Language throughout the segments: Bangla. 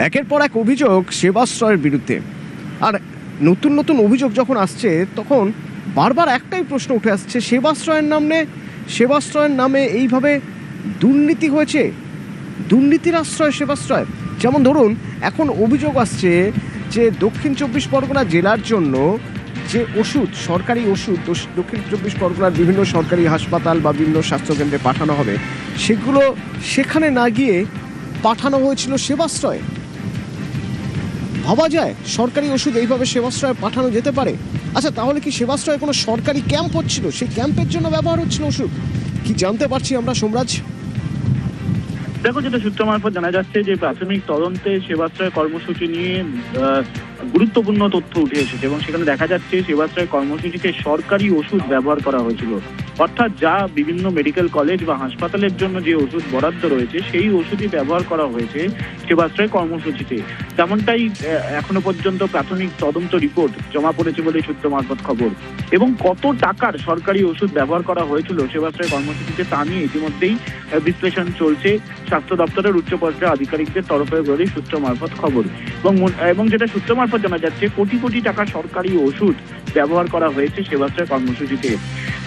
একের পর এক অভিযোগ সেবাশ্রয়ের বিরুদ্ধে। আর নতুন নতুন অভিযোগ যখন আসছে তখন বারবার একটাই প্রশ্ন উঠে আসছে, সেবাশ্রয়ের নামে এইভাবে দুর্নীতি হয়েছে, দুর্নীতির আশ্রয় সেবাশ্রয়। যেমন ধরুন, এখন অভিযোগ আসছে যে দক্ষিণ চব্বিশ পরগনা জেলার জন্য যে ওষুধ, সরকারি ওষুধ দক্ষিণ চব্বিশ পরগনার বিভিন্ন সরকারি হাসপাতাল বা বিভিন্ন স্বাস্থ্যকেন্দ্রে পাঠানো হবে, সেগুলো সেখানে না গিয়ে পাঠানো হয়েছিল সেবাশ্রয়ে। ভাবা যায় সরকারি ওষুধ এইভাবে সেবাশ্রয়ে পাঠানো যেতে পারে? আচ্ছা, তাহলে কি সেবাশ্রয়ে কোনো সরকারি ক্যাম্প হচ্ছিল, সেই ক্যাম্পের জন্য ব্যবহার হচ্ছিল ওষুধ? কি জানতে পারছি আমরা, সোমরাজ? দেখো, যেটা সূত্র মারফত জানা যাচ্ছে যে প্রাথমিক তদন্তে সেবাশ্রয় কর্মসূচি নিয়ে গুরুত্বপূর্ণ তথ্য উঠে এসেছে এবং সেখানে দেখা যাচ্ছে সেবাশ্রয় কর্মসূচিতে সরকারি ওষুধ ব্যবহার করা হয়েছিল। অর্থাৎ যা বিভিন্ন মেডিকেল কলেজ বা হাসপাতালের জন্য যে ওষুধ বরাদ্দ রয়েছে সেই ওষুধই ব্যবহার করা হয়েছে সেবাশ্রয় কর্মসূচিতে। তেমনটাই এখনো পর্যন্ত প্রাথমিক তদন্ত রিপোর্ট জমা পড়েছে বলে সূত্র মারফত খবর। এবং কত টাকার সরকারি ওষুধ ব্যবহার করা হয়েছিল সেবাশ্রয় কর্মসূচিতে তা নিয়ে ইতিমধ্যেই বিশ্লেষণ চলছে স্বাস্থ্য দপ্তরের উচ্চ পর্যায়ের আধিকারিকদের তরফে বলে সূত্র মারফত খবর। এবং যেটা সূত্র মারফত জানা যাচ্ছে, কোটি কোটি টাকা সরকারি ওষুধ ব্যবহার করা হয়েছে সেবাশ্রয় কর্মসূচিতে।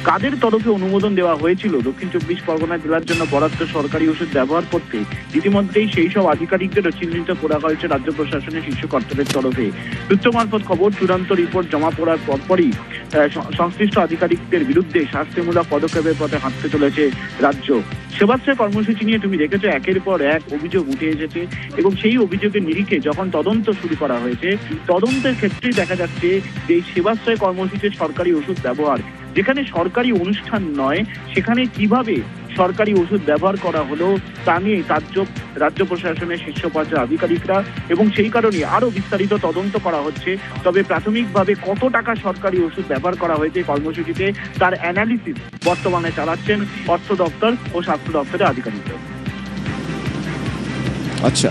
কাদের তরফে অনুমোদন দেওয়া হয়েছিল দক্ষিণ চব্বিশ পরগনা জেলার জন্য বরাদ্দ সরকারি ওষুধ ব্যবহার করতে, ইতিমধ্যেই সেই সব আধিকারিকদেরও চিহ্নিত করা হয়েছে রাজ্য প্রশাসনের শীর্ষ কর্তাদের তরফে। সূত্র মারফত খবর, চূড়ান্ত রিপোর্ট জমা পড়ার পরপরই সংশ্লিষ্ট আধিকারিকদের বিরুদ্ধে শাস্তিমূলক পদক্ষেপের পথে হাঁটতে চলেছে রাজ্য। সেবাশ্রয় কর্মসূচি নিয়ে তুমি দেখেছো একের পর এক অভিযোগ উঠে এসেছে এবং সেই অভিযোগের নিরিখে যখন তদন্ত শুরু করা হয়েছে, তদন্তের ক্ষেত্রেই দেখা যাচ্ছে যে এই সেবাশ্রয় কর্মসূচির সরকারি ওষুধ ব্যবহার, যেখানে সরকারি অনুষ্ঠান নয় সেখানে কিভাবে সরকারি ওষুধ ব্যবহার করা হলো তা নিয়ে রাজ্য প্রশাসনের শীর্ষ পর্যায়ের আধিকারিকরা, এবং সেই কারণে আরো বিস্তারিত তদন্ত করা হচ্ছে। তবে প্রাথমিকভাবে কত টাকা সরকারি ওষুধ ব্যবহার করা হয়েছে কর্মসূচিতে তার অ্যানালিসিস বর্তমানে চালাচ্ছেন অর্থ দপ্তর ও স্বাস্থ্য দপ্তরের আধিকারিকরা। আচ্ছা।